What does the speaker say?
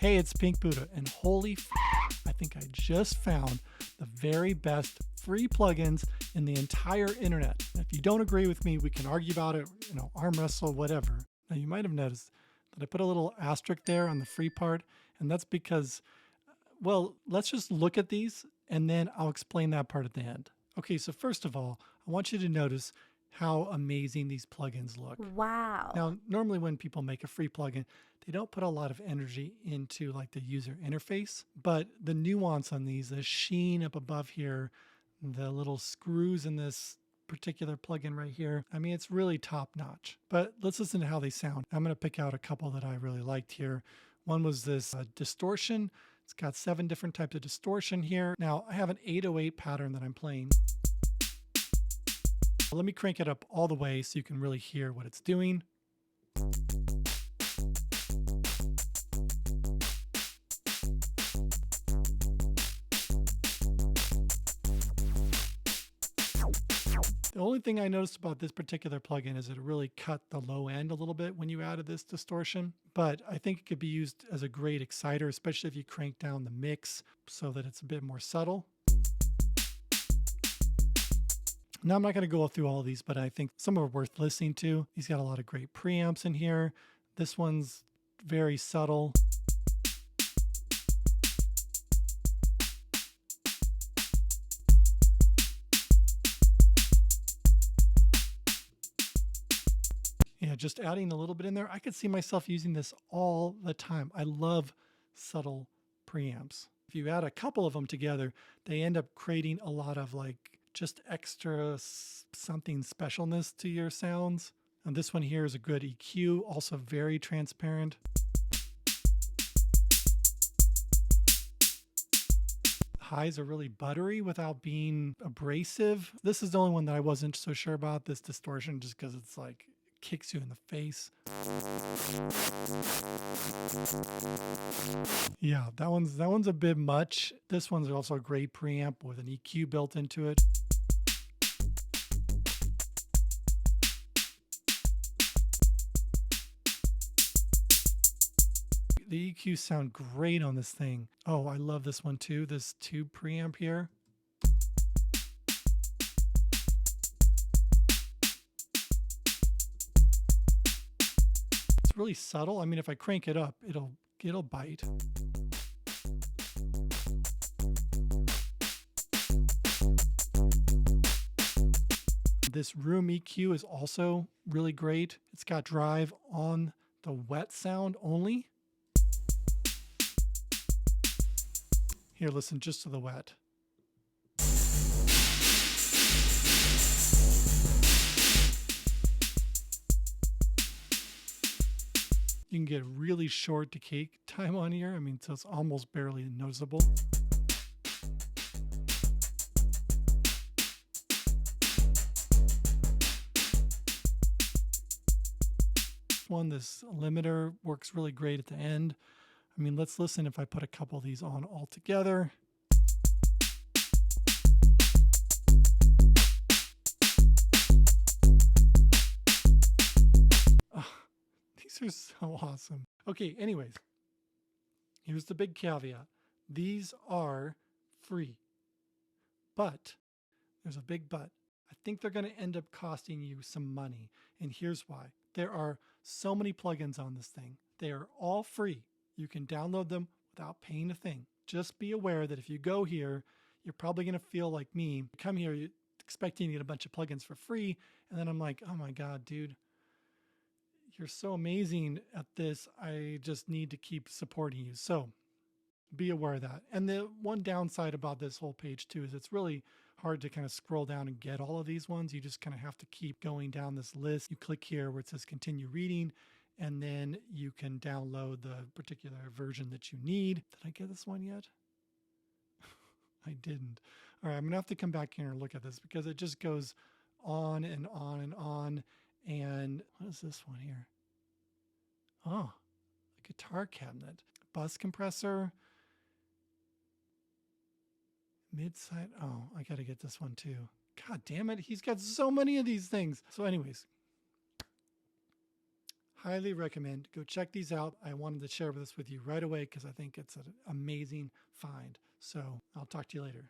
Hey, it's Pink Buddha, and holy I think I just found the very best free plugins in the entire internet. If you don't agree with me, we can argue about it, arm wrestle, whatever. Now, you might have noticed that I put a little asterisk there on the free part, and that's because, well, let's just look at these, and then I'll explain that part at the end. Okay, so first of all, I want you to notice how amazing these plugins look. Wow. Now, normally when people make a free plugin, they don't put a lot of energy into like the user interface, but the nuance on these, the sheen up above here, the little screws in this particular plugin right here, I mean, it's really top notch. But let's listen to how they sound. I'm going to pick out a couple that I really liked here. One was this Distortion. It's got 7 different types of distortion here. Now, I have an 808 pattern that I'm playing. Let me crank it up all the way so you can really hear what it's doing. The only thing I noticed about this particular plugin is it really cut the low end a little bit when you added this distortion, but I think it could be used as a great exciter, especially if you crank down the mix so that it's a bit more subtle. Now, I'm not going to go through all of these, but I think some are worth listening to. He's got a lot of great preamps in here. This one's very subtle. Yeah, just adding a little bit in there. I could see myself using this all the time. I love subtle preamps. If you add a couple of them together, they end up creating a lot of like just extra something specialness to your sounds. And this one here is a good EQ, also very transparent. Highs are really buttery without being abrasive. This is the only one that I wasn't so sure about, this distortion, just because it's like kicks you in the face. Yeah, that one's a bit much. This one's also a great preamp with an EQ built into it. The EQs sound great on this thing. Oh, I love this one too, this tube preamp here. It's really subtle. I mean, if I crank it up, it'll bite. This room EQ is also really great. It's got drive on the wet sound only. Here, listen just to the wet. You can get really short decay time on here. I mean, so it's almost barely noticeable. This limiter works really great at the end. I mean, let's listen if I put a couple of these on all together. Oh, these are so awesome. Okay, anyways, here's the big caveat. These are free, but there's a big but. I think they're going to end up costing you some money, and here's why. There are so many plugins on this thing. They are all free. You can download them without paying a thing. Just be aware that if you go here, you're probably going to feel like me. You come here, you're expecting to get a bunch of plugins for free, and then I'm like, oh my God, dude, you're so amazing at this. I just need to keep supporting you. So be aware of that. And the one downside about this whole page too is it's really hard to kind of scroll down and get all of these ones. You just kind of have to keep going down this list. You click here where it says continue reading, and then you can download the particular version that you need. Did I get this one yet? I didn't. All right, I'm gonna have to come back here and look at this because it just goes on and on and on. And what is this one here? Oh, a guitar cabinet, bus compressor, mid-side. Oh, I gotta get this one too. God damn it, he's got so many of these things. So anyways, highly recommend. Go check these out. I wanted to share this with you right away because I think it's an amazing find. So I'll talk to you later.